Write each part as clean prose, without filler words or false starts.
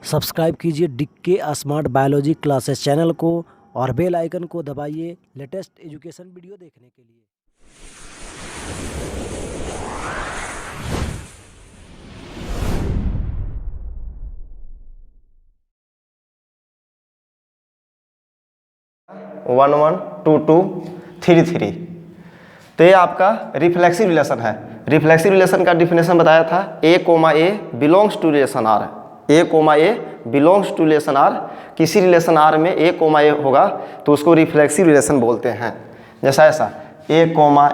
Subscribe कीजिए डिक्के smart biology classes channel को और बेल आइकन को दबाइए लेटेस्ट एजुकेशन वीडियो देखने के लिए। One one two two three three. तो ये आपका रिफ्लेक्सिव रिलेशन है। रिफ्लेक्सिव रिलेशन का डिफिनेशन बताया था a comma a belongs to relation R. A comma a belongs to relation R. किसी रिलेशन आर में ए कोमा ए होगा तो उसको रिफ्लेक्सिव रिलेशन बोलते हैं। जैसा ऐसा a comma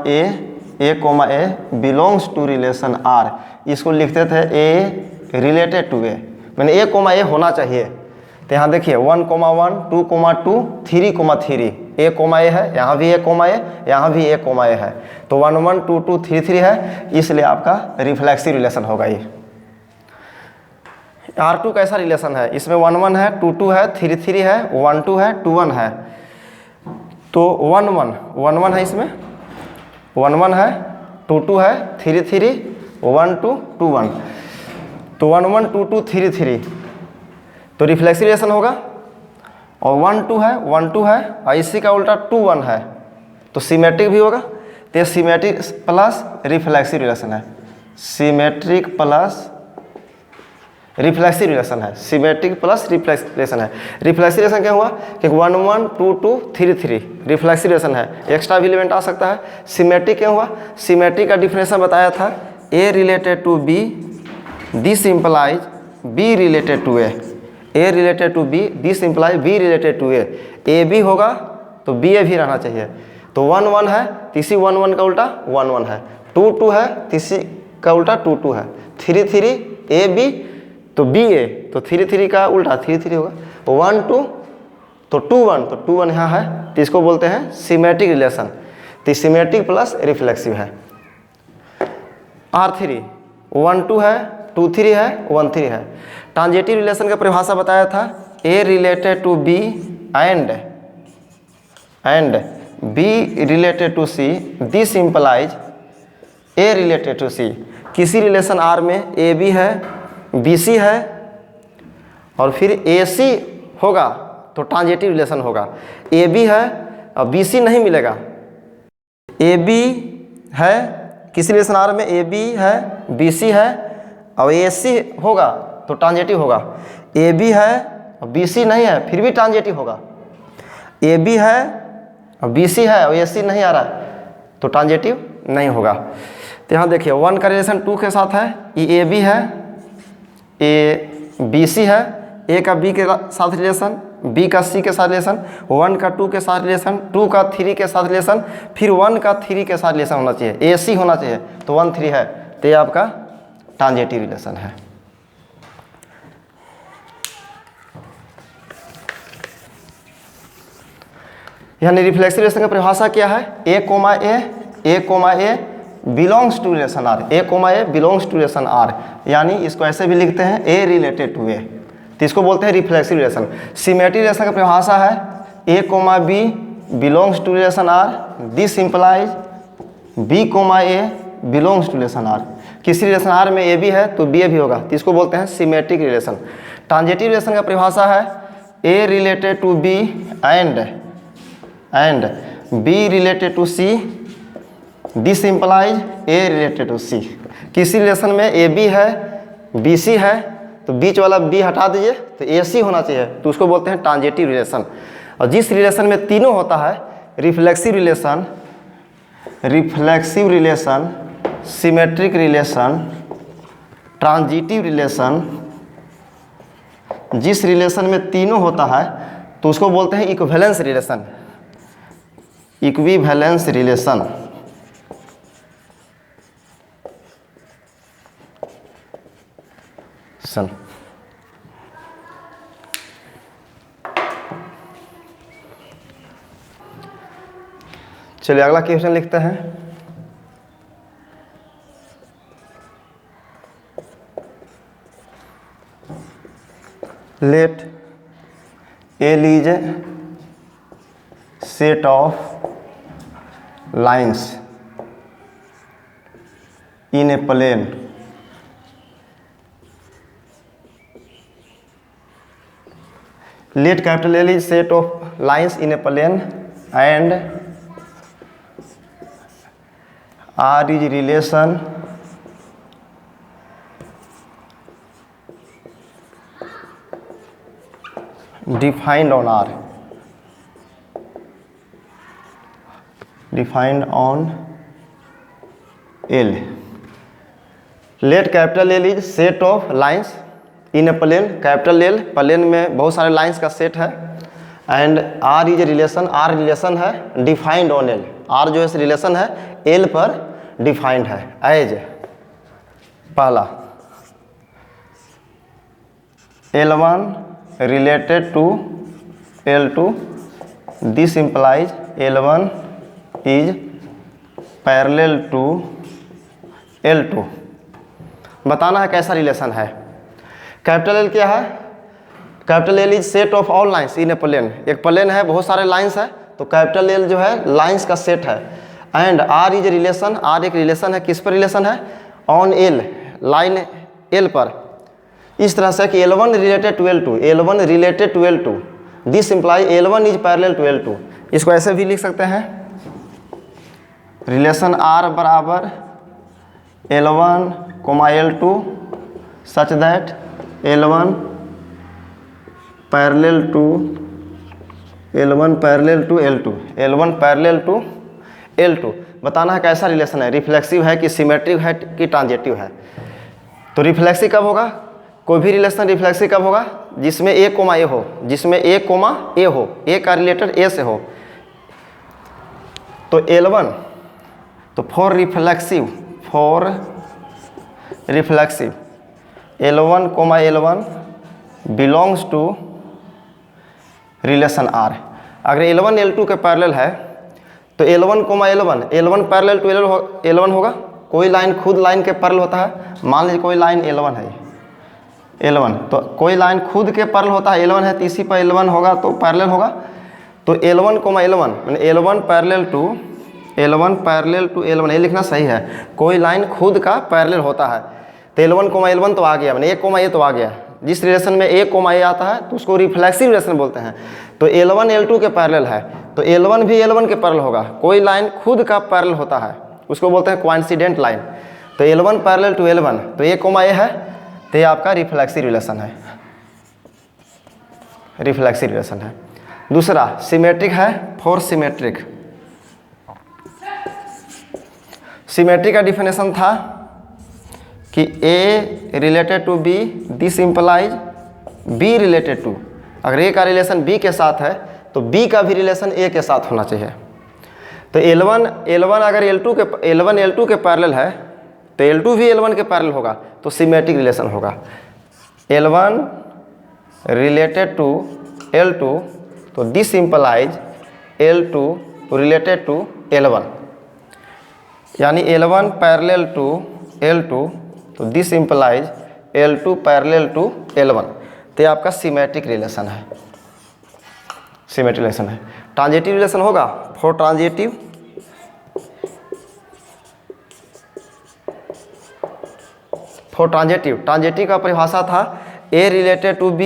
a belongs to relation R, इसको लिखते थे ए रिलेटेड टू ए, मैंने ए कोमा ए होना चाहिए। तो यहाँ देखिए 1,1 2,2 3,3 ए कोमा ए है, यहाँ भी ए कोमा ए, यहाँ भी ए कोमा ए है, तो 1 1 2 2 3 3 है, इसलिए आपका रिफ्लेक्सिव रिलेशन होगा ये। R2 कैसा रिलेशन है? इसमें 1 1 है, 2 2 है, 3 3 है, 1 2 है, 2 1 है। तो 1 1 है, इसमें 1 1 है, 2 2 है, 3 3 1 2 2 1, तो 1 1 2 2 3 3, तो रिफ्लेक्सिव रिलेशन होगा। और 1 2 है, 1 2 है, और इसी का उल्टा 2 1 है, तो सिमेट्रिक भी होगा। तो ये सिमेट्रिक प्लस रिफ्लेक्सिव रिलेशन है। सिमेट्रिक प्लस रिफ्लेक्सिव रिलेशन है। सिमेट्रिक प्लस रिफ्लेक्सिव रिलेशन है। रिफ्लेक्सिव रिलेशन क्या हुआ कि 1 1 2 2 3 3 रिफ्लेक्सिव रिलेशन है, एक्स्ट्रा भी एलिमेंट आ सकता है। सिमेट्रिक क्या हुआ? सिमेट्रिक का डिफिनेशन बताया था a related to b, this implies b related to a related to b, this imply b related to a b होगा तो बी ए भी रहना चाहिए। तो 1 1 है, तीसरी 1 1 का उल्टा 1 1 है, 2 2 है, तीसरी का उल्टा 2 2 है, 3 3 ए बी तो बी ए, तो 3 3 का उल्टा 3 3 होगा, 1 2 तो 2 1, तो 2 1 यहाँ है, तो इसको बोलते हैं सिमेट्रिक रिलेशन। तो सिमेट्रिक प्लस रिफ्लेक्सिव है। R3 1 2 है, 2 3 है, 1 3 है। ट्रांजिटिव रिलेशन का परिभाषा बताया था a related to b and b related to c, this implies a related to c. किसी रिलेशन आर में ए बी है, बी सी है और फिर ए सी होगा तो ट्रांजिटिव रिलेशन होगा। ए बी है और बी सी नहीं मिलेगा, ए बी है, किसी रिलेशन आर में ए बी है, बी सी है और ए सी होगा तो ट्रांजिटिव होगा। ए बी है और बी सी नहीं है फिर भी ट्रांजिटिव होगा। ए बी है और बी सी है और ए सी नहीं आ रहा है तो ट्रांजिटिव नहीं होगा। तो यहाँ देखिए 1 का रिलेशन 2 के साथ है, ये ए बी है, ए बी सी है, ए का बी के साथ रिलेशन, बी का सी के साथ रिलेशन, 1 का 2 के साथ रिलेशन, 2 का 3 के साथ रिलेशन, फिर 1 का 3 के साथ रिलेशन होना चाहिए, ए सी होना चाहिए, तो 1 3 है, तो ये आपका ट्रांजिटिव रिलेशन है। यानी रिफ्लेक्सिव रिलेशन की परिभाषा क्या है? A comma a belongs to relation R, a comma a belongs to relation R, यानी इसको ऐसे भी लिखते हैं ए रिलेटेड टू ए, तो इसको बोलते हैं रिफ्लेक्सिव रिलेशन। सिमेट्रिक रिलेशन की परिभाषा है a comma b belongs to relation R, this implies b comma a belongs to relation R. किसी रिलेशन आर में ए बी है तो बी ए भी होगा, तो इसको बोलते हैं सिमेट्रिक रिलेशन। ट्रांजिटिव रिलेशन का परिभाषा है a related to b and b related to c, this implies a related to c. किसी रिलेशन में ए बी है, बी सी है, तो बीच वाला बी हटा दीजिए तो ए सी होना चाहिए, तो उसको बोलते हैं ट्रांजिटिव रिलेशन। और जिस रिलेशन में तीनों होता है, reflexive relation, symmetric relation, transitive relation, जिस रिलेशन में तीनों होता है तो उसको बोलते हैं इक्विवेलेंस रिलेशन। Equivalence relation. चलिए अगला क्वेश्चन लिखते हैं। Let L is set of lines in a plane let capital L is set of lines in a plane and R is relation defined on R, defined on L. Let capital L is set of lines in a plane. Capital L plane में बहुत सारे lines का set है and R is relation, R relation है defined on L, R जो है relation है L पर डिफाइंड है एज पहला L1 related to L2, this implies L1 is parallel to L2। बताना है कैसा रिलेशन है। कैपिटल L क्या है? Capital L is set of all lines in a plane. एक प्लेन है, बहुत सारे लाइंस है, तो कैपिटल L जो है लाइंस का सेट है and R is relation, R एक रिलेशन है, किस पर रिलेशन है? ऑन L, लाइन L पर। इस तरह से कि L1 related to L2, L1 related to L2, this imply L1 is parallel to L2। इसको ऐसे भी लिख सकते हैं, रिलेशन R बराबर L1, L2 such that L1 parallel to L1 parallel to L2, L1 parallel to L2। बताना है कैसा रिलेशन है, रिफ्लेक्सिव है कि सिमेट्रिक है कि ट्रांजिटिव है। तो रिफ्लेक्सिव कब होगा? कोई भी रिलेशन रिफ्लेक्सिव कब होगा? जिसमें A, A हो, जिसमें A, A हो, A का रिलेटेड A से हो। तो L1, तो for reflexive L1, L1 belongs to relation R। अगर L1 L2 के पैरेलल है तो L1, L1 parallel to L1 होगा। कोई लाइन खुद लाइन के पैरेलल होता है, मान लीजिए कोई लाइन L1 है, L1 तो कोई लाइन खुद के पैरेलल होता है, L1 है तो इसी पर L1 होगा तो पैरेलल होगा। तो L1, L1 यानी L1 पैरेलल टू L1, ये लिखना सही है। कोई लाइन खुद का पैरेलल होता है तो L1, L1 तो आ गया, मैंने A, A तो आ गया। जिस रिलेशन में A, A आता है तो उसको रिफ्लेक्सिव रिलेशन बोलते हैं। तो L1 L2 के पैरेलल है तो L1 भी L1 के पैरेलल होगा। कोई लाइन खुद का पैरेलल होता है उसको बोलते हैं कोइंसिडेंट लाइन। तो L1 पैरेलल टू L1, तो A, A है तो ये आपका रिफ्लेक्सिव रिलेशन है, रिफ्लेक्सिव रिलेशन है। दूसरा सिमेट्रिक है, फॉर सिमेट्रिक। सिमेट्रिक का डिफिनेशन था कि A related to B, this implies B related to. अगर A का रिलेशन B के साथ है तो B का भी रिलेशन A के साथ होना चाहिए। तो L1 अगर L1 L2 के पैरेलल है तो L2 भी L1 के पैरेलल होगा तो सिमेट्रिक रिलेशन होगा। L1 रिलेटेड टू L2, तो this implies L2 related to L1, यानी L1 पैरेलल टू L2, तो this implies L2 parallel to L1। तो ये आपका सिमेट्रिक रिलेशन है, सिमेट्रिक रिलेशन है। ट्रांजिटिव रिलेशन होगा, फॉर ट्रांजिटिव ट्रांजिटिव का परिभाषा था A related to B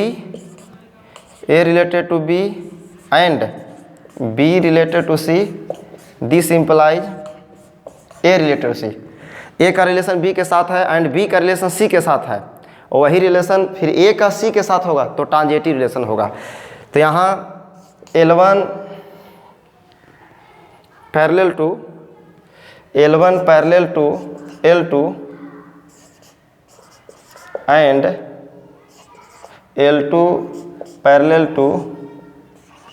and B related to C, this implies A related to C। A का रिलेशन B के साथ है एंड B का रिलेशन C के साथ है और वही रिलेशन फिर A का C के साथ होगा तो ट्रांजिटिव रिलेशन होगा। तो यहाँ L1 parallel to L2 and L2 parallel to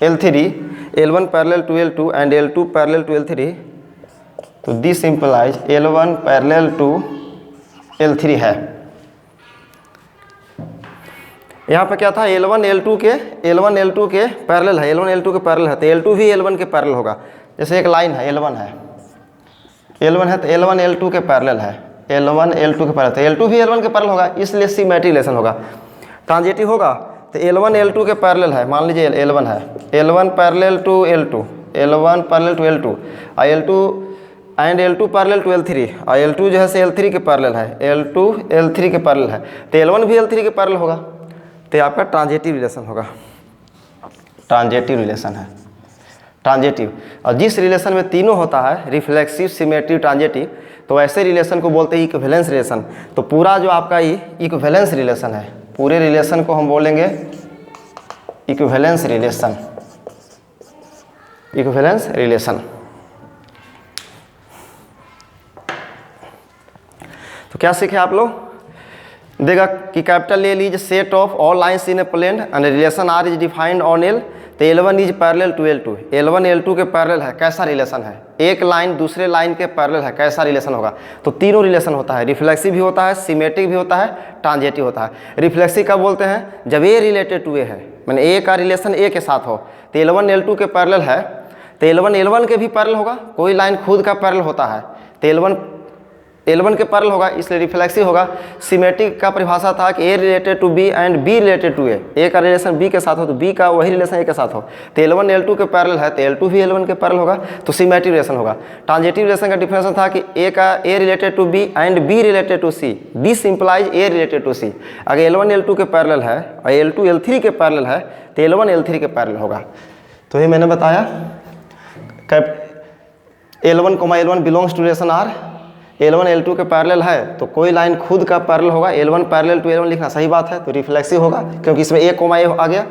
L3, L1 parallel to L2 and L2 parallel to L3, तो this implies L1 parallel to L3 है। यहाँ पे क्या था, L1 L2 के पैरेलल है, L1 L2 के पैरेलल है तो L2 भी L1 के पैरेलल होगा। जैसे एक लाइन है L1 है तो L1 L2 के पैरेलल है, L1 L2 के पैरेलल, तो L2 भी L1 के पैरेलल होगा, इसलिए सिमेट्रिक रिलेशन होगा। ट्रांजिटिव होगा तो L1 L2 के पैरेलल है, मान लीजिए L1 है, L1 parallel to L2, L1 parallel to L2 और L2 पैरेलल टू L3 और L2 जो है से L3 के पैरेलल है, L2 L3 के पैरेलल है तो L1 भी L3 के पैरेलल होगा। तो ये आपका ट्रांजिटिव रिलेशन होगा। ट्रांजेटिव रिलेशन है, ट्रांजेटिव। और जिस रिलेशन में तीनों होता है, रिफ्लेक्सिव, सिमेट्रिक, ट्रांजेटिव, तो ऐसे रिलेशन को बोलते हैं इक्विवेलेंस रिलेशन। तो पूरा जो आपका ये इक्विवेलेंस रिलेशन है, पूरे रिलेशन को हम बोलेंगे इक्विवेलेंस रिलेशन, इक्विवेलेंस रिलेशन। तो क्या सीखे आप लोग? देगा कि capital A is set of all lines in a plane and relation R is defined on L. तो L1 is parallel to L2, L1 L2 के पैरेलल है, कैसा रिलेशन है? एक लाइन दूसरे लाइन के पैरेलल है, कैसा रिलेशन होगा? तो तीनों रिलेशन होता है, रिफ्लेक्सिव भी होता है, सिमेट्रिक भी होता है, ट्रांजेटिव होता है। रिफ्लेक्सिव कब बोलते हैं? जब ए रिलेटेड टू ए है, मैंने ए का रिलेशन ए के साथ हो। तो L1 L2 के पैरेलल है, तो L1 L1 के भी पैरेलल होगा, कोई लाइन खुद का पैरेलल होता है तो L1 के पैरेलल होगा, इसलिए रिफ्लेक्सिव होगा। सिमेट्रिक का परिभाषा था कि a related to b and b related to a का रिलेशन बी के साथ हो तो बी का वही रिलेशन ए के साथ हो। तो L1 L2 के पैरेलल है तो L2 भी L1 के पैरेलल होगा, तो सिमेट्रिक रिलेशन होगा। ट्रांजेटिव रिलेशन का डिफिनेशन था कि ए का a related to b and b related to c, this implies a related to c. अगर L1 L2 के पैरेलल है और L2 L3 के पैरेलल है तो L1 L3 के पैरेलल होगा। तो ये मैंने बताया L1 L1 belongs to relation are, L1 L2 के पैरेलल है तो कोई लाइन खुद का पैरेलल होगा, L1 पैरेलल टू L1 लिखना सही बात है, तो रिफ्लेक्सिव होगा क्योंकि इसमें A, A आ गया।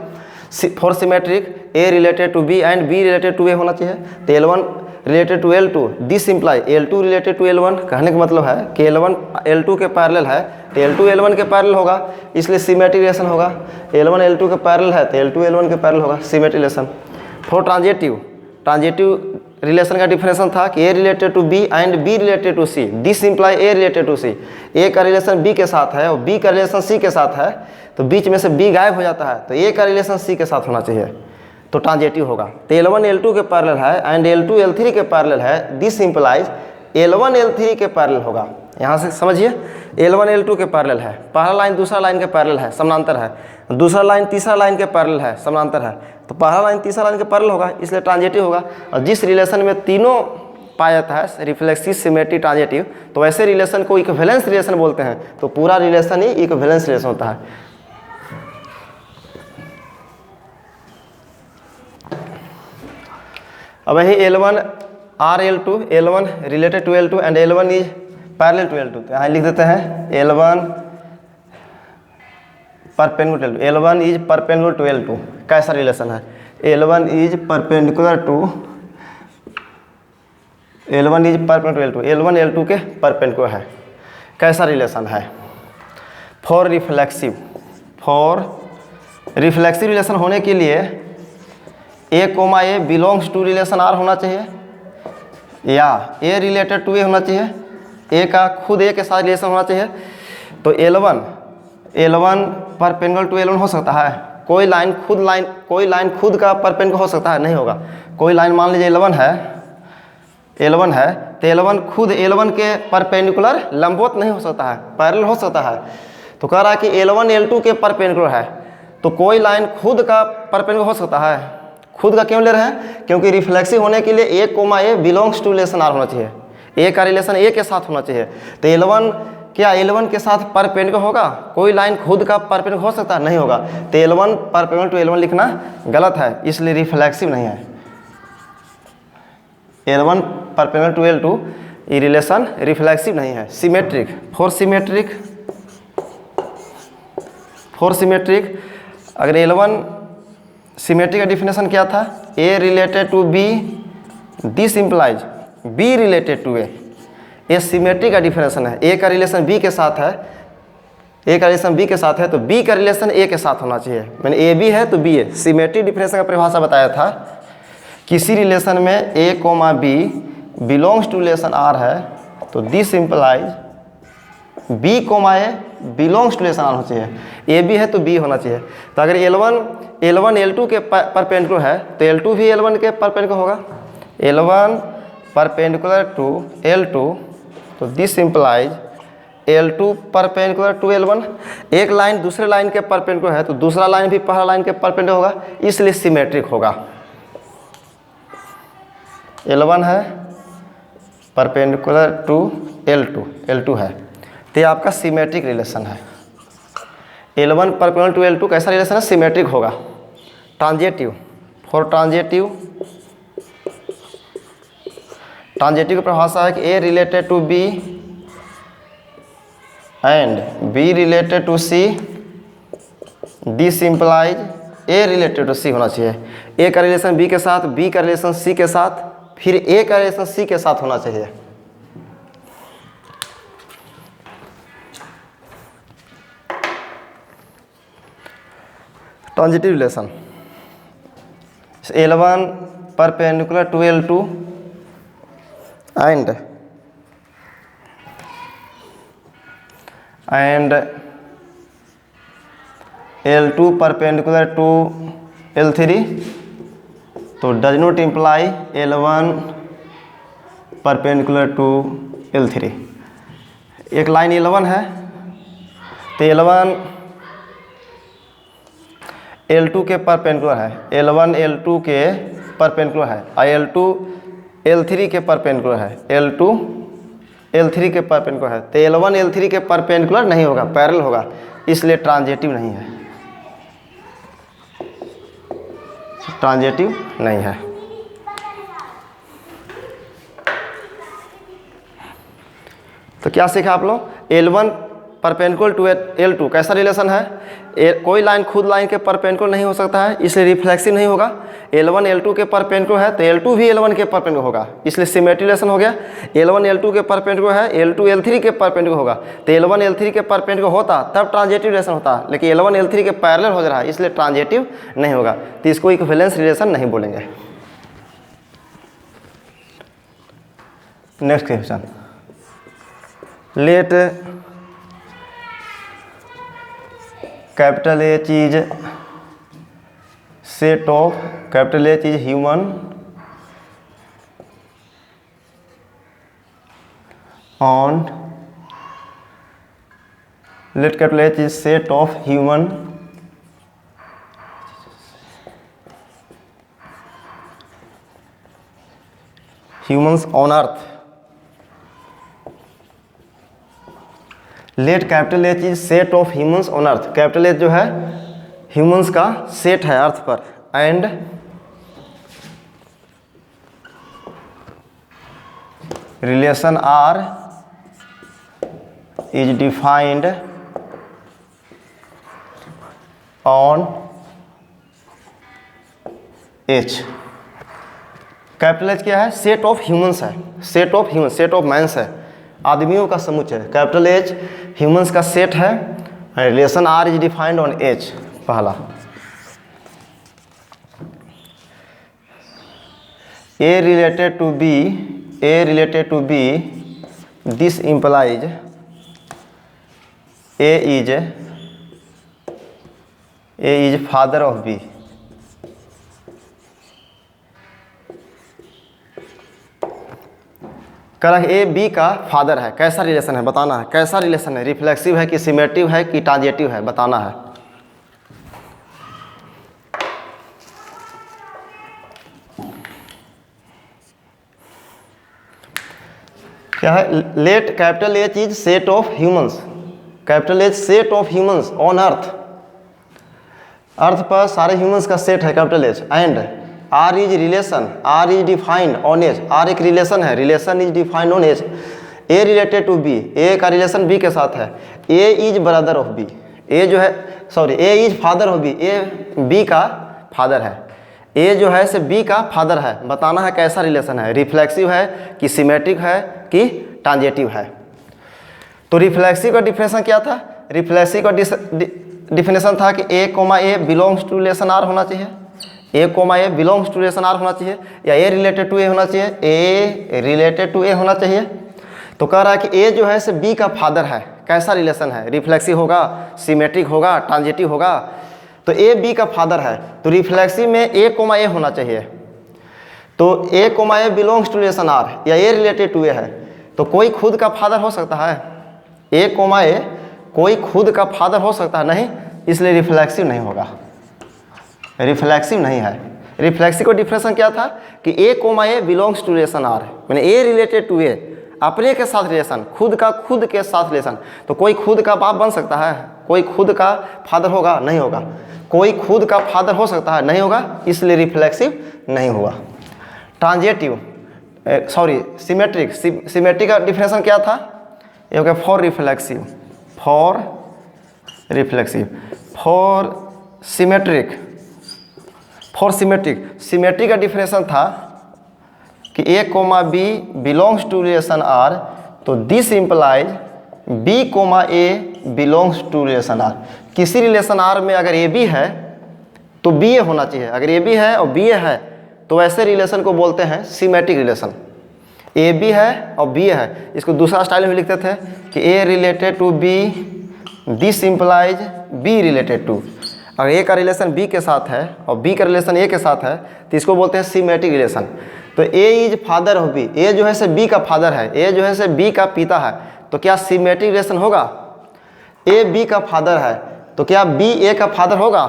For symmetric A related to B and B related to A होना चाहिए, तो L1 related to L2, this imply L2 related to L1। कहने का मतलब है कि L1 L2 के पैरेलल है तो L2 L1 के पैरेलल होगा, इसलिए सिमेट्रिक रिलेशन होगा। L1 L2 के पैरेलल है तो L2 L1 के पैरेलल होगा, symmetric relation. For transitive, transitive relation का डिफिनेशन था कि a related to b and b related to c, this imply a related to c. A का रिलेशन बी के साथ है और बी का रिलेशन सी के साथ है, तो बीच में से बी गायब हो जाता है, तो ए का रिलेशन सी के साथ होना चाहिए, तो ट्रांजेटिव होगा। तो L1 L2 के पैरेलल है एंड L2 L3 के पैरेलल है, दिस इम्प्लाइज L1 L3 के पैरेलल होगा। यहाँ से समझिए, L1 L2 के पैरेलल है, पहला लाइन दूसरा लाइन के पैरेलल है, समानांतर है, दूसरा लाइन तीसरा लाइन के पैरेलल है, समानांतर है, तो पहला लाइन तीसरा लाइन के पैरेलल होगा, इसलिए ट्रांजेटिव होगा। और जिस रिलेशन में तीनों पाया जाता है, रिफ्लेक्सिव, सिमेट्रिक, ट्रांजेटिव, तो ऐसे रिलेशन को इक्विवेलेंस रिलेशन बोलते हैं। तो पूरा रिलेशन ही इक्विवेलेंस रिलेशन होता है। अब यही L1 R L2, L1 related to L2 and L1 is parallel to L2, तो यहाँ लिख देते हैं L1 perpendicular to L1 is perpendicular to L2। कैसा रिलेशन है? L1 is perpendicular to L1 L2 के परपेंडिकुलर है। कैसा रिलेशन है? फॉर रिफ्लेक्सिव रिलेशन होने के लिए A, A belongs to relation R होना चाहिए, या A रिलेटेड टू A होना चाहिए, A का खुद A के साथ रिलेशन होना चाहिए। तो L1 परपेंडिकुलर टू L1 हो सकता है, कोई लाइन खुद का परपेंडिकुलर हो सकता है, नहीं होगा। कोई लाइन मान लीजिए L1 है तो L1 खुद L1 के परपेंडिकुलर लंबवत नहीं हो सकता है, पैरेलल हो सकता है। तो कह रहा है कि L1 L2 के परपेंडिकुलर है, तो कोई लाइन खुद का परपेंडिकुलर हो सकता है। खुद का क्यों ले रहे हैं? क्योंकि रिफ्लेक्सिव होने के लिए A, A belongs to relation R होना चाहिए, A का रिलेशन A के साथ होना चाहिए। तो L1 के साथ परपेंडिकुलर होगा? कोई लाइन खुद का परपेंडिकुलर हो सकता है, नहीं होगा। तो L1 परपेंडिकुलर टू L1 लिखना गलत है, इसलिए रिफ्लेक्सिव नहीं है। L1 परपेंडिकुलर टू L2 ये रिलेशन रिफ्लेक्सिव नहीं है। सिमेट्रिक, फॉर सिमेट्रिक अगर L1 सिमेट्रिक का डिफिनेशन क्या था? A related to B, this implies B related to A। ये सिमेट्रिक का डिफिनेशन है। A का रिलेशन B के साथ है, तो B का रिलेशन A के साथ होना चाहिए। मैंने A B है तो B है। सिमेट्रिक डिफिनेशन का परिभाषा बताया था, किसी रिलेशन में A, B belongs to relation R है तो this implies B, A belongs to relation R होना चाहिए। A B है तो B होना चाहिए। तो अगर L1 L2 के परपेंडिकुलर है तो L2 भी L1 के परपेंडिकुलर होगा। L1 परपेंडिकुलर टू L2, तो this implies L2 perpendicular to L1। एक लाइन दूसरे लाइन के परपेंडिकुलर है तो दूसरा लाइन भी पहला लाइन के परपेंडिकुलर होगा, इसलिए सिमेट्रिक होगा। L1 है परपेंडिकुलर टू L2 है, तो ये आपका सिमेट्रिक रिलेशन है। L1 परपेंडिकुलर टू L2 कैसा रिलेशन है? सिमेट्रिक होगा। ट्रांजेटिव फॉर ट्रांजेटिव, ट्रांजेटिव की परिभाषा है कि a related to b and b related to c, this implies a related to c होना चाहिए। ए का रिलेशन बी के साथ, बी का रिलेशन सी के साथ, फिर ए का रिलेशन सी के साथ होना चाहिए। Transitive relation L1 perpendicular to L2 and L2 perpendicular to L3, तो does not imply L1 perpendicular to L3। एक लाइन L1 है तो L1 L2 के परपेंडिकुलर है, L1 L2 के परपेंडिकुलर है, और L2 L3 के परपेंडिकुलर है, L2 L3 के परपेंडिकुलर है। तो L1 L3 के परपेंडिकुलर नहीं होगा, पैरेलल होगा, इसलिए ट्रांजिटिव नहीं है, ट्रांजिटिव नहीं है। तो क्या सीखा आप लोग? L1 परपेंडिकुलर टू L2 कैसा रिलेशन है? कोई लाइन खुद लाइन के परपेंडिकुलर नहीं हो सकता है, इसलिए रिफ्लेक्सिव नहीं होगा। L1 L2 के परपेंडिकुलर है तो L2 भी L1 के परपेंडिकुलर होगा, इसलिए सिमेट्रिक रिलेशन हो गया। L1 L2 के परपेंडिकुलर है, L2 L3 के परपेंडिकुलर होगा, तो L1 L3 के परपेंडिकुलर होता तब ट्रांजिटिव रिलेशन होता, लेकिन L1 L3 के पैरेलल हो रहा है, इसलिए ट्रांजिटिव नहीं होगा, तो इसको इक्विवेलेंस रिलेशन नहीं बोलेंगे। Next question, late capital H is set of, capital H is human on, let capital H is set of human humans on earth। Let capital H is set of humans on earth, capital H जो है humans का set है earth पर, and relation R is defined on H। Capital H क्या है? Set of humans है, set of humans, set of mans है, आदमियों का समुच्चय है। कैपिटल H ह्यूमंस का सेट है, relation R is defined on H। पहला A related to B, A related to B, this implies A is father of B। कह रहा है A B का फादर है, कैसा रिलेशन है बताना है, कैसा रिलेशन है, रिफ्लेक्सिव है कि सिमेट्रिव है कि ट्रांजिटिव है बताना है। क्या है? Let capital H is set of humans, capital H set of humans on earth, earth पर सारे ह्यूमंस का सेट है capital H, and R is relation, R is defined on H, R एक रिलेशन है, relation is defined on H। A related to B, A का relation B के साथ है, A is brother of B, A जो है sorry A is father of B, A B का father है, A जो है से B का फादर है, बताना है कैसा रिलेशन है, रिफ्लेक्सिव है कि सिमेट्रिक है कि ट्रांजिटिव है। तो रिफ्लेक्सिव का डिफिनेशन क्या था? रिफ्लेक्सिव का डिफिनेशन था कि A, belongs to relation R होना चाहिए, A, belongs to relation R होना चाहिए, या A रिलेटेड टू A होना चाहिए, A रिलेटेड टू A होना चाहिए। तो कह रहा है कि A जो है से B का फादर है, कैसा रिलेशन है, रिफ्लेक्सिव होगा, सिमेट्रिक होगा, ट्रांजिटिव होगा। तो A B का फादर है, तो रिफ्लेक्सिव में A, होना चाहिए। तो A, belongs to relation R या A रिलेटेड टू A है, तो कोई खुद का फादर हो सकता है, A, कोई खुद का फादर हो सकता है नहीं, इसलिए रिफ्लेक्सिव नहीं होगा, रिफ्लेक्सिव नहीं है। रिफ्लेक्सिव का डिफिनेशन क्या था कि A, belongs to relation R, मैंने A रिलेटेड टू A, अपने के साथ रिलेशन, खुद का खुद के साथ रिलेशन। तो कोई खुद का बाप बन सकता है, कोई खुद का फादर होगा नहीं होगा, कोई खुद का फादर हो सकता है, नहीं होगा, इसलिए रिफ्लेक्सिव नहीं हुआ। ट्रांजिटिव सिमेट्रिक, सिमेट्रिक का डिफिनेशन क्या था? ये हो गया for reflexive, for reflexive, for symmetric, for symmetric. Symmetric का डिफिनेशन था कि a comma b belongs to relation R, तो this implies b comma a belongs to relation R. किसी रिलेशन आर में अगर ए बी है तो बी ए होना चाहिए, अगर ए बी है और बी ए है तो ऐसे रिलेशन को बोलते हैं सिमेट्रिक रिलेशन। ए बी है और बी ए है, इसको दूसरा स्टाइल में लिखते थे कि a related to b, this implies b related to. अगर ए का रिलेशन बी के साथ है और बी का रिलेशन ए के साथ है तो इसको बोलते हैं सिमेट्रिक रिलेशन। तो ए is father of b, a जो है से बी का फादर है, ए जो है से बी का पिता है, तो क्या सिमेट्रिक रिलेशन होगा? ए बी का फादर है तो क्या बी ए का फादर होगा?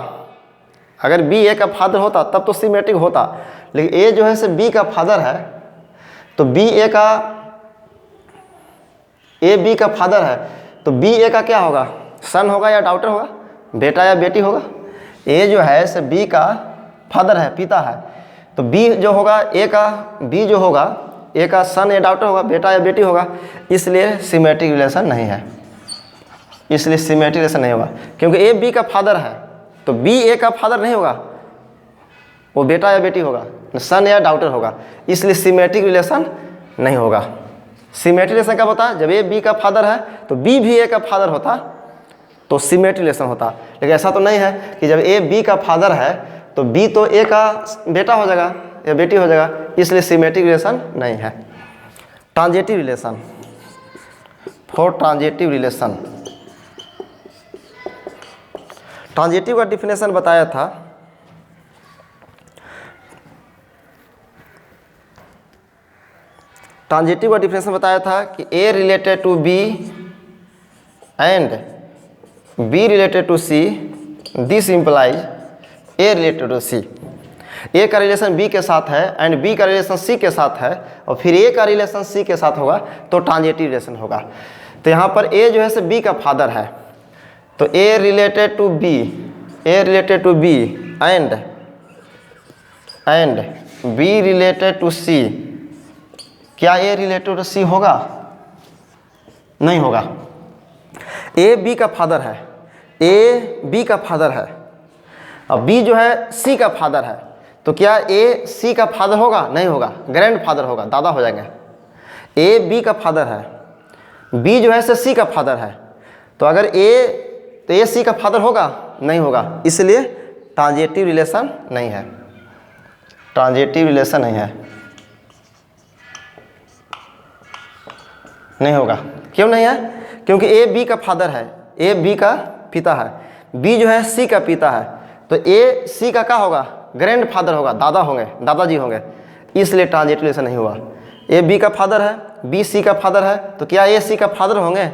अगर बी ए का फादर होता तब तो सिमेट्रिक होता, लेकिन ए जो है से बी का फादर है तो बी ए बी का फादर है तो बी ए का क्या होगा? सन होगा या डॉटर होगा, बेटा या बेटी होगा। ए जो है से बी का फादर है, पिता है, तो बी जो होगा ए का, बी जो होगा ए का सन या डॉटर होगा, बेटा या बेटी होगा, इसलिए सिमेट्रिक रिलेशन नहीं है, इसलिए सिमेट्रिक रिलेशन नहीं होगा। क्योंकि ए बी का फादर है तो बी ए का फादर नहीं होगा, वो बेटा या बेटी होगा, सन या डॉटर होगा, इसलिए सिमेट्रिक रिलेशन नहीं होगा। सिमेट्रिक रिलेशन कब होता है? जब ए बी का फादर है तो बी भी ए का फादर होता तो सिमेट्रिक रिलेशन होता। लेकिन ऐसा तो नहीं है कि जब ए बी का फादर है तो बी तो ए का बेटा हो जाएगा या बेटी हो जाएगा, इसलिए सिमेट्रिक रिलेशन नहीं है। Transitive relation, for transitive relation, transitive का डिफिनेशन बताया था ट्रांजिटिव का डिफिनेशन बताया था कि a related to b and b related to c, this implies a related to c. A का रिलेशन बी के साथ है एंड बी का रिलेशन सी के साथ है और फिर ए का रिलेशन सी के साथ होगा तो ट्रांजिटिव रिलेशन होगा। तो यहाँ पर ए जो है से बी का फादर है तो a related to b, a related to b and b related to c, क्या ए रिलेटेड टू सी होगा? नहीं होगा। ए बी का फादर है, ए बी का फादर है और बी जो है सी का फादर है, तो क्या ए सी का फादर होगा? नहीं होगा, ग्रैंड फादर होगा, दादा हो जाएंगे। ए बी का फादर है, बी जो है से सी का फादर है, तो अगर तो ए सी का फादर होगा? नहीं होगा, इसलिए ट्रांजिटिव रिलेशन नहीं है, ट्रांजिटिव रिलेशन नहीं है, नहीं होगा। क्यों नहीं है? क्योंकि ए बी का फादर है, ए बी का पिता है, बी जो है सी का पिता है, तो ए सी का क्या होगा? ग्रैंड फादर होगा, दादा होंगे, दादाजी होंगे, इसलिए ट्रांजिटिव रिलेशन नहीं हुआ। ए बी का फादर है, बी सी का फादर है, तो क्या ए सी का फादर होंगे?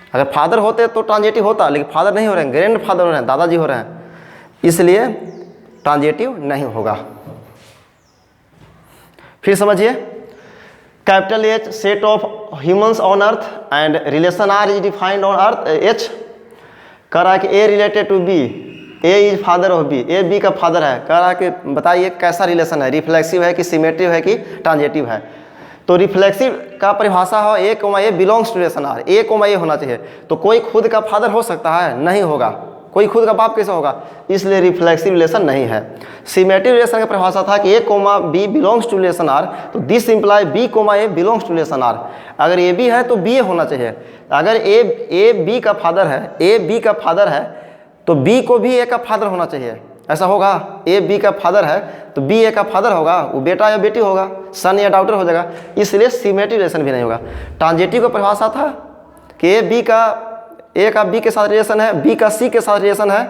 अगर फादर होते तो ट्रांजिटिव होता, लेकिन फादर नहीं हो रहे हैं, ग्रैंड फादर हो रहे हैं, दादाजी हो रहे हैं, इसलिए ट्रांजिटिव नहीं होगा। फिर समझिए, capital H set of humans on earth and relation R is defined on earth H. कह रहा है कि a related to b, a is father of b, a b का फादर है। कह रहा है कि बताइए कैसा रिलेशन है, रिफ्लेक्सिव है कि सिमेट्रिक है कि ट्रांजिटिव है। तो रिफ्लेक्सिव का परिभाषा हो a comma a belongs to relation R, a comma a होना चाहिए। तो कोई खुद का फादर हो सकता है? नहीं होगा। कोई खुद का बाप कैसे होगा? इसलिए रिफ्लेक्सिव रिलेशन नहीं है। सिमेट्रिक रिलेशन का परिभाषा था कि a comma b belongs to relation R, तो this imply b comma a belongs to relation R. अगर ए बी है तो बी ए होना चाहिए। अगर ए बी का फादर है, ए बी का फादर है तो बी को भी ए का फादर होना चाहिए। ऐसा होगा? ए बी का फादर है तो बी ए का फादर होगा, वो बेटा या बेटी होगा, सन या डॉटर हो जाएगा, इसलिए सिमेट्रिक रिलेशन भी नहीं होगा। ट्रांजिटिव का परिभाषा था कि ए का बी के साथ रिलेशन है, बी का सी के साथ रिलेशन है,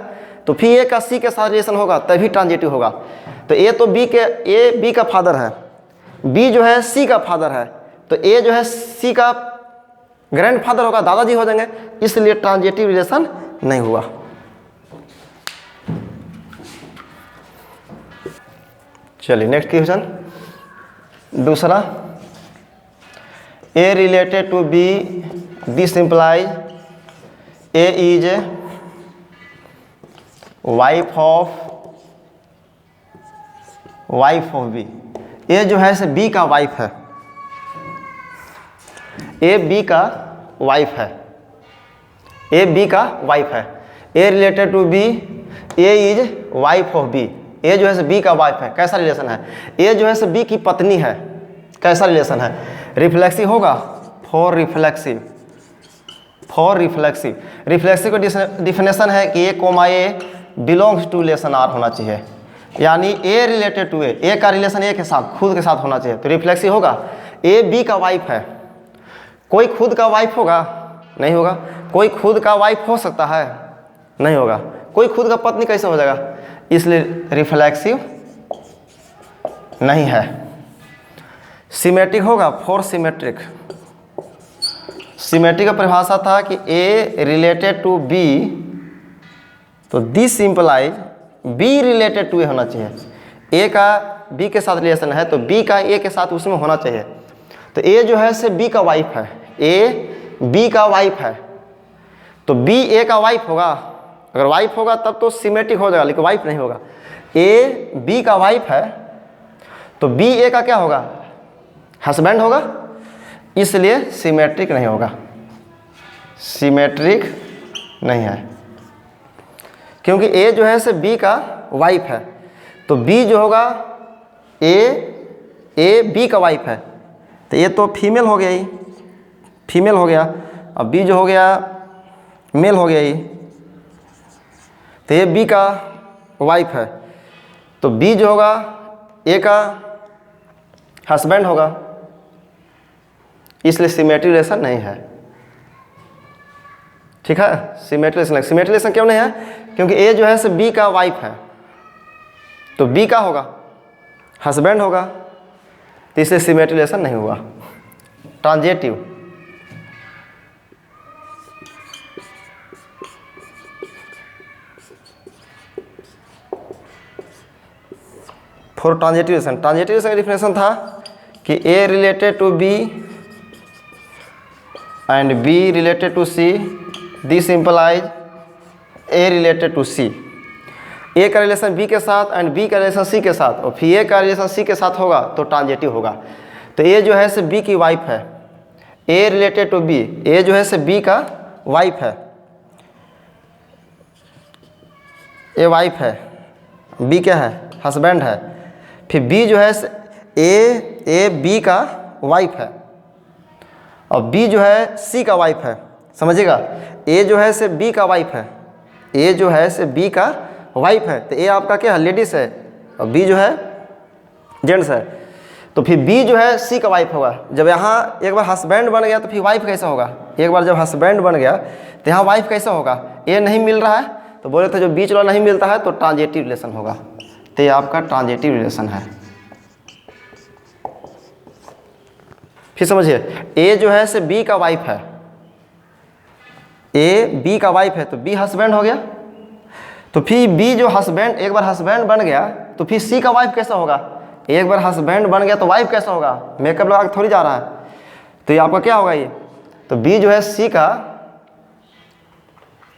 तो फिर ए का सी के साथ रिलेशन होगा तभी ट्रांजिटिव होगा। तो ए बी का फादर है, बी जो है सी का फादर है, तो ए जो है सी का ग्रैंड फादर होगा, दादाजी हो जाएंगे, इसलिए ट्रांजिटिव रिलेशन नहीं हुआ। चलिए नेक्स्ट क्वेश्चन दूसरा, a related to b, this implies a is wife of b. A जो है से बी का वाइफ है, ए बी का वाइफ है, ए बी का वाइफ है। A related to b, a is wife of b. A जो है से बी का वाइफ है, कैसा रिलेशन है? ए जो है से बी की पत्नी है, कैसा रिलेशन है? रिफ्लेक्सिव होगा, फॉर रिफ्लेक्सिव। रिफ्लेक्सिव का डिफिनेशन है कि a comma a belongs to relation R होना चाहिए, यानी ए रिलेटेड टू ए का रिलेशन ए के साथ, खुद के साथ होना चाहिए, तो रिफ्लेक्सिव होगा। ए बी का वाइफ है, कोई खुद का वाइफ होगा? नहीं होगा। कोई खुद का वाइफ हो सकता है? नहीं होगा। कोई खुद का पत्नी कैसे हो जाएगा? इसलिए रिफ्लेक्सिव नहीं है। सिमेट्रिक होगा, फॉर सिमेट्रिक। सिमेट्रिक का परिभाषा था कि ए रिलेटेड टू बी, तो this implies b related to a होना चाहिए। ए का बी के साथ रिलेशन है तो बी का ए के साथ उसमें होना चाहिए। तो ए जो है से बी का वाइफ है, ए बी का वाइफ है, तो बी ए का वाइफ होगा। अगर वाइफ होगा तब तो सिमेट्रिक हो जाएगा, लेकिन वाइफ नहीं होगा। ए बी का वाइफ है तो बी ए का क्या होगा? हस्बैंड होगा, इसलिए सिमेट्रिक नहीं होगा, सिमेट्रिक नहीं है। क्योंकि ए जो है से बी का वाइफ है, तो बी जो होगा ए बी का वाइफ है, तो ये तो फीमेल हो गया, ही फीमेल हो गया। अब बी जो हो गया मेल हो गया, ही तो ये बी का वाइफ है, तो बी जो होगा ए का हस्बैंड होगा, इसलिए सिमेट्रिक रिलेशन नहीं है। ठीक है, सिमेट्रिक रिलेशन क्यों नहीं है? क्योंकि ए जो है से बी का वाइफ है, तो बी का होगा हस्बैंड होगा, तो इसलिए सिमेट्रिक रिलेशन नहीं हुआ। Transitive, for transitive relation. Transitive relation का डिफिनेशन था कि a related to b and b related to c, this implies a related to c. A का रिलेशन बी के साथ एंड बी का रिलेशन सी के साथ, और फिर ए का रिलेशन सी के साथ होगा तो ट्रांजेटिव होगा। तो ए जो है से बी की वाइफ है, a related to b, a जो है से बी का वाइफ है, ए वाइफ है, बी क्या है? हस्बैंड है। फिर बी जो है ए बी का वाइफ है, और बी जो है सी का वाइफ है। समझिएगा, ए जो है से बी का वाइफ है, ए जो है से बी का वाइफ है, तो ए आपका क्या है? लेडीज है, और बी जो है जेंट्स है। तो फिर बी जो है सी का वाइफ होगा। जब यहाँ एक बार हस्बैंड बन गया तो फिर वाइफ कैसा होगा? एक बार जब हस्बैंड बन गया तो यहाँ वाइफ कैसा होगा? ए नहीं मिल रहा है, तो बोले थे जो बीच वाला नहीं मिलता है तो ट्रांजेटिव रिलेशन होगा, तो ये आपका ट्रांजेटिव रिलेशन है। फिर समझिए, ए जो है से बी का वाइफ है, ए बी का वाइफ है, तो बी हस्बैंड हो गया। तो फिर बी जो हस्बैंड, एक बार हस्बैंड बन गया तो फिर सी का वाइफ कैसा होगा? एक बार हस्बैंड बन गया तो वाइफ कैसा होगा? मेकअप लगा के थोड़ी जा रहा है, तो ये आपका क्या होगा? ये तो बी जो है सी का,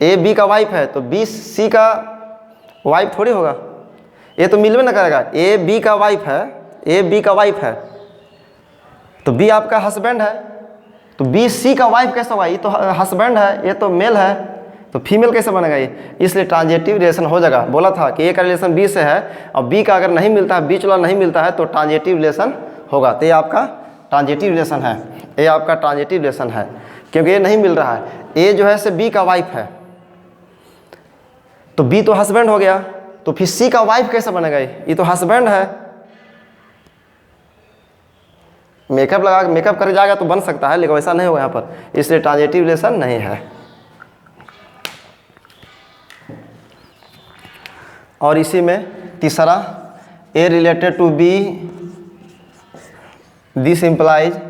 ए बी का वाइफ है तो बी सी का वाइफ थोड़ी होगा, ये तो मिलवे ना करेगा। ए बी का वाइफ है, ए बी का वाइफ है, तो बी आपका हस्बैंड है, तो बी सी का वाइफ कैसा होगा? ये तो हस्बैंड है, ये तो मेल है, तो फीमेल कैसे बनेगा ये? इसलिए ट्रांजेटिव रिलेशन हो जाएगा। बोला था कि ए का रिलेशन बी से है और बी का अगर नहीं मिलता है, बीच वाला नहीं मिलता है तो ट्रांजेटिव रिलेशन होगा। तो ये आपका ट्रांजेटिव रिलेशन है, ये आपका ट्रांजेटिव रिलेशन है, क्योंकि ये नहीं मिल रहा है। ए जो है से बी का वाइफ है, तो बी तो हस्बैंड हो गया, तो फिर सी का वाइफ कैसे बनेगा? ये तो हस्बैंड है, मेकअप लगा मेकअप कर जाएगा तो बन सकता है, लेकिन वैसा नहीं होगा यहाँ पर, इसलिए ट्रांजेटिव रिलेशन नहीं है। और इसी में तीसरा, a related to b, this implies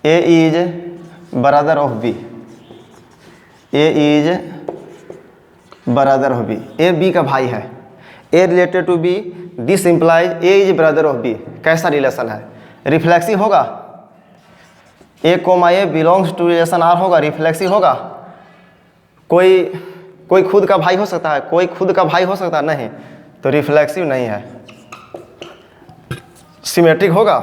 a is brother of b, a is brother of b, a b का भाई है। A related to b, this implies a is brother of b, कैसा रिलेशन है? रिफ्लेक्सिव होगा, a comma a belongs to relation R होगा, reflexive होगा। कोई कोई खुद का भाई हो सकता है? कोई खुद का भाई हो सकता है? नहीं, तो रिफ्लेक्सिव नहीं है। सिमेट्रिक होगा,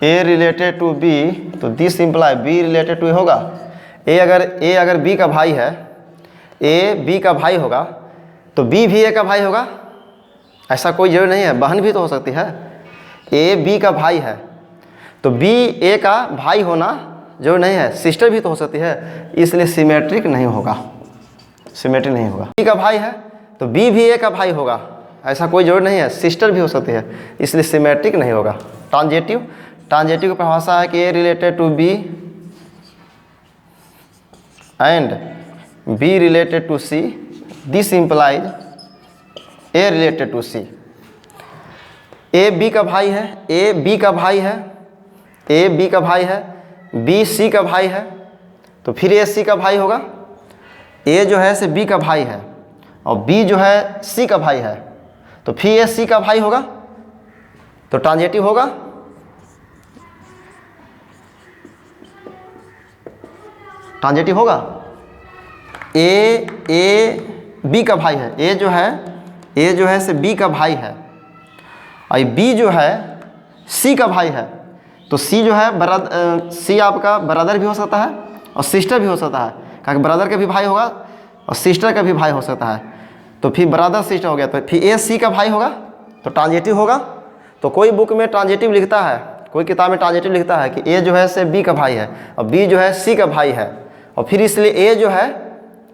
ए रिलेटेड टू बी, तो this imply b related to a होगा। ए अगर बी का भाई है, ए बी का भाई होगा, तो बी भी ए का भाई होगा? ऐसा कोई जरूरी नहीं है, बहन भी तो हो सकती है। ए बी का भाई है तो बी ए का भाई होना जरूरी नहीं है, सिस्टर भी तो हो सकती है, इसलिए सिमेट्रिक नहीं होगा, सिमेट्रिक नहीं होगा। बी का भाई है तो बी भी ए का भाई होगा, ऐसा कोई जरूरी नहीं है, सिस्टर भी हो सकती है, इसलिए सिमेट्रिक नहीं होगा। ट्रांजेटिव, ट्रांजेटिव की परिभाषा है कि a related to b and b related to c, this implies a related to c. A b का भाई है, ए बी का भाई है, ए बी का भाई है, बी सी का भाई है, तो फिर ए सी का भाई होगा। ए जो है से बी का भाई है और बी जो है सी का भाई है, तो फिर ए सी का भाई होगा, तो ट्रांजेटिव होगा। ट्रांजेटिव होगा। ए बी का भाई है, ए जो है से बी का भाई है और बी जो है सी का भाई है, तो सी जो है सी आपका ब्रदर भी हो सकता है और सिस्टर भी हो सकता है, क्योंकि ब्रदर का भी भाई होगा और सिस्टर का भी भाई हो सकता है, तो फिर ब्रदर सिस्टर हो गया, तो फिर ए सी का भाई होगा, तो ट्रांजेटिव होगा। तो कोई बुक में ट्रांजेटिव लिखता है, कोई किताब में ट्रांजेटिव लिखता है कि ए जो है से बी का भाई है और बी जो है सी का भाई है, और फिर इसलिए ए जो है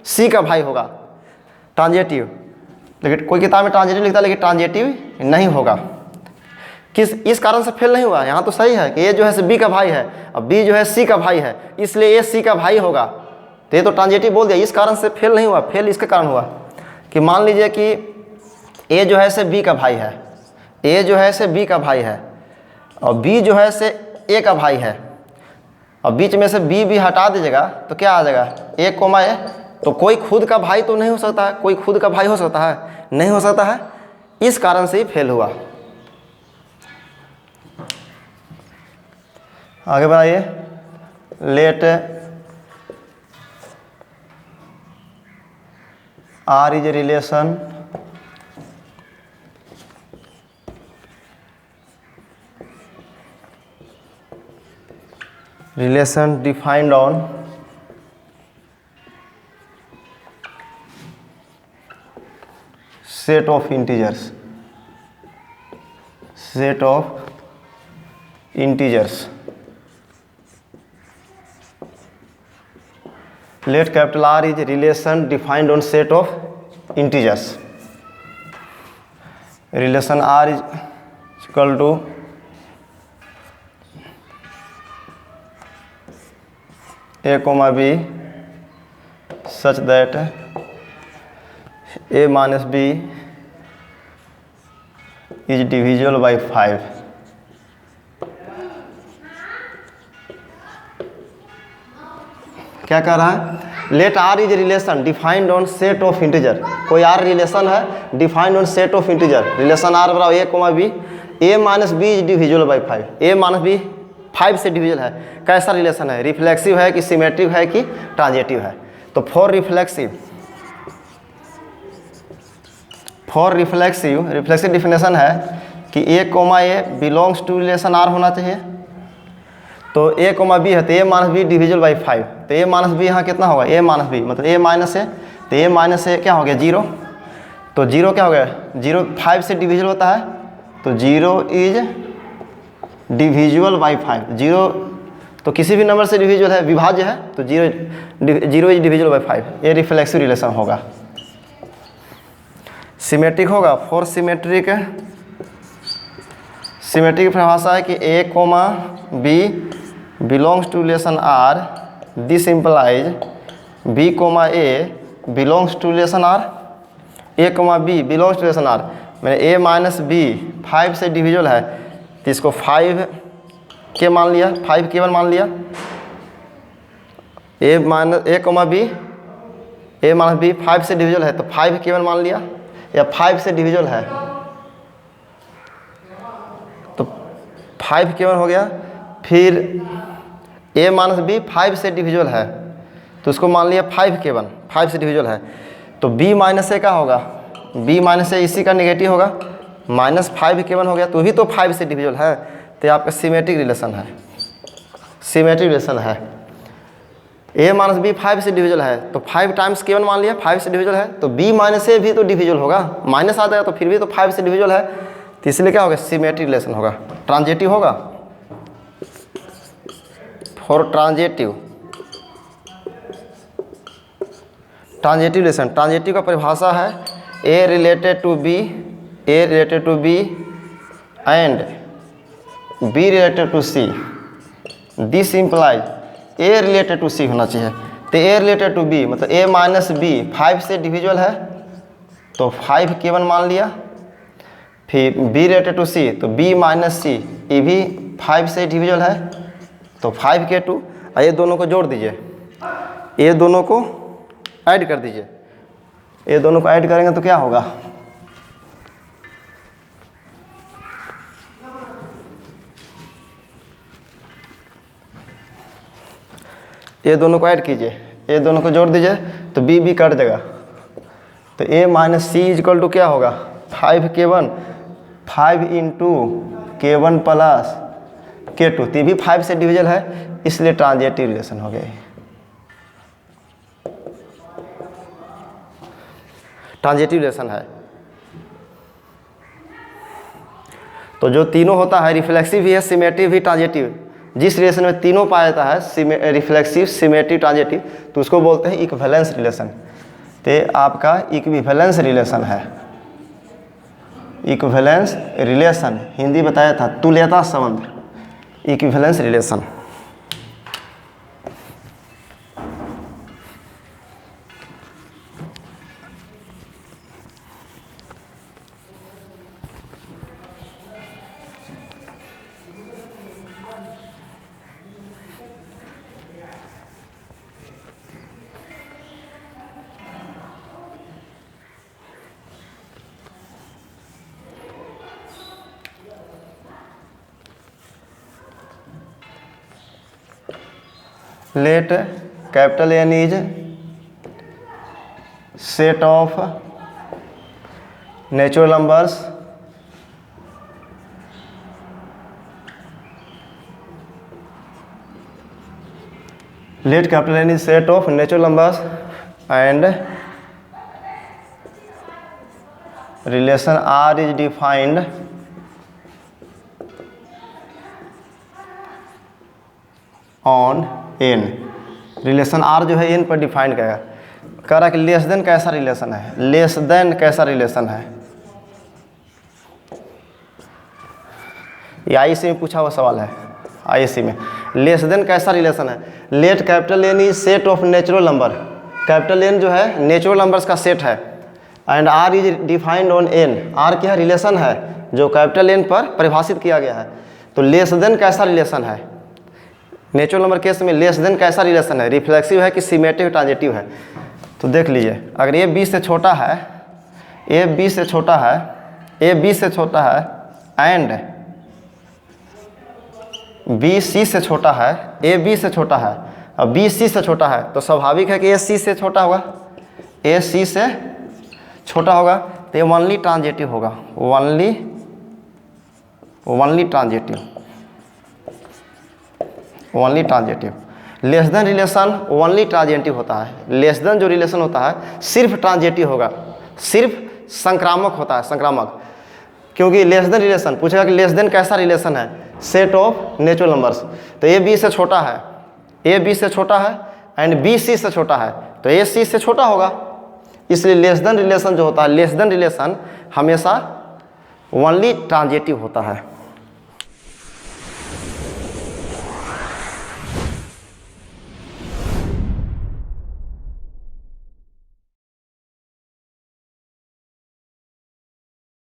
सी का भाई होगा, ट्रांजेटिव। लेकिन कोई किताब में ट्रांजेटिव लिखता है लेकिन ट्रांजेटिव नहीं होगा। इस कारण से फेल नहीं हुआ। यहाँ तो सही है कि ए जो है से बी का भाई है और बी जो है सी का भाई है, इसलिए ए सी का भाई होगा, तो ये तो ट्रांजेटिव बोल दिया, इस कारण से फेल नहीं हुआ। फेल इसके कारण हुआ कि मान लीजिए कि ए जो है से बी का भाई है, ए जो है से बी का भाई है और बी जो है से ए का भाई है, और बीच में से बी हटा दीजिएगा तो क्या आ जाएगा, ए कोमा ए, तो कोई खुद का भाई तो नहीं हो सकता है, कोई खुद का भाई हो सकता है? नहीं हो सकता है, इस कारण से ही फेल हुआ। आगे बढ़ाइए। Let R is a relation defined on set of integers, set of integers. Let capital R is a relation defined on set of integers. Relation R is equal to a comma b such that a minus b is divisible by 5. क्या कह रहा है? Let R is relation defined on set of integer. कोई R relation है defined on set of integer. Relation R बराबर a comma b, a minus b is divisible by 5। A minus b 5 से डिविजल है। कैसा रिलेशन है? Reflexive है कि symmetric है कि ट्रांजेटिव है? तो फॉर रिफ्लेक्सिव डिफिनेशन है कि a comma a belongs to relation R होना चाहिए। तो ए कोमा बी है तो a minus b divisible by 5। तो ए माइनस बी यहाँ कितना होगा? ए माइनस बी मतलब ए माइनस है, तो ए माइनस है क्या हो गया? 0। तो 0 क्या हो गया? 0 5 से डिविजल होता है, तो 0 इज डिविजिबल बाई 5। 0 तो किसी भी नंबर से डिविजिबल है, विभाज्य है, तो 0 इज डिविजिबल बाई 5। ये रिफ्लेक्सिव रिलेशन होगा। सिमेट्रिक होगा। फॉर सिमेट्रिक की परिभाषा है कि a comma b belongs to relation R, this implies b comma a belongs to relation R. A comma b belongs to relation R मैंने a minus b 5 से divisible है, तो इसको 5 के मान लिया, 5 केवल मान लिया। ए comma b a minus b 5 से डिविजिबल है, तो 5 केवल मान लिया, या 5 से डिविजिबल है तो 5 केवल हो गया। फिर ए माइनस बी 5 से डिविजिबल है, तो उसको मान लिया 5 केवल, 5 से डिविजिबल है, तो b माइनस ए का होगा, b माइनस ए इसी का नेगेटिव होगा, -5k1 हो गया, तो भी तो 5 से डिविजल है, तो आपका सिमेट्रिक रिलेशन है, सिमेट्रिक रिलेशन है। a माइनस बी 5 से डिविजल है, तो 5 टाइम्स k1 मान लिया 5 से डिविजल है, तो b माइनस ए भी तो डिविजल होगा, माइनस आ जाएगा तो फिर भी तो 5 से डिविजल है, तो इसलिए क्या होगा, सिमेट्रिक रिलेशन होगा, ट्रांजिटिव होगा। For transitive, transitive relation, transitive का परिभाषा है a related to b, a related to b and b related to c, this implies a related to c होना चाहिए। तो a रिलेटेड टू b मतलब a minus b 5 से डिविजुअल है, तो 5k1 मान लिया, फिर b रिलेटेड टू c तो b माइनस सी, ये भी 5 से डिविजुअल है, तो 5k2, ये दोनों को जोड़ दीजिए, ये दोनों को ऐड कर दीजिए, ये दोनों को ऐड करेंगे तो क्या होगा, ये दोनों को ऐड कीजिए, ये दोनों को जोड़ दीजिए, तो b कट देगा, तो a minus c is equal to क्या होगा, 5k1, 5 into k1 plus k2, तो ये भी 5 से डिविजल है, इसलिए ट्रांजिटिव रिलेशन हो गया। ट्रांजिटिव रिलेशन है। तो जो तीनों होता है, रिफ्लेक्सिव भी है, सिमेट्रिक भी, ट्रांजिटिव, जिस रिलेशन में तीनों पाया जाता है, रिफ्लेक्सिव, सिमेट्रिक, ट्रांजिटिव, तो उसको बोलते हैं इक्विवेलेंस रिलेशन। तो आपका इक्विवेलेंस रिलेशन है, इक्विवेलेंस रिलेशन, हिंदी बताया था तुल्यता संबंध, equivalence relation. Let capital N is set of natural numbers let capital N is set of natural numbers and relation R is defined on n, relation R जो है n पर define करेगा। कह रहा है कि लेस देन कैसा relation है, लेस देन कैसा रिलेशन है, ये IC में पूछा हुआ सवाल है, IC में लेस देन कैसा रिलेशन है। Let capital N is set of natural number, capital N जो है नेचुरल नंबर्स का सेट है, and R is defined on n, R क्या रिलेशन है जो कैपिटल N पर परिभाषित किया गया है। तो लेस देन कैसा रिलेशन है, नेचुरल नंबर केस में लेस देन कैसा रिलेशन है, रिफ्लेक्सिव है कि सिमेट्रिक, ट्रांजिटिव है। तो देख लीजिए, अगर ये b से छोटा है, ए b से छोटा है, ए b से छोटा है एंड b c से छोटा है, ए b से छोटा है और b c से छोटा है, तो स्वाभाविक है कि ए c से छोटा होगा, ए c से छोटा होगा, तो ये ओनली ट्रांजिटिव होगा, only transitive, only transitive. Less than relation only transitive होता है, लेस देन जो रिलेशन होता है सिर्फ ट्रांजिटिव होगा, सिर्फ संक्रामक होता है, संक्रामक। क्योंकि लेस देन रिलेशन पूछेगा कि लेस देन कैसा रिलेशन है, सेट ऑफ नेचुरल नंबर्स, तो ए बी से छोटा है, ए बी से छोटा है एंड बी सी से छोटा है, तो ए सी से छोटा होगा, इसलिए लेस देन रिलेशन जो होता है, लेस देन रिलेशन हमेशा ओनली ट्रांजिटिव होता है।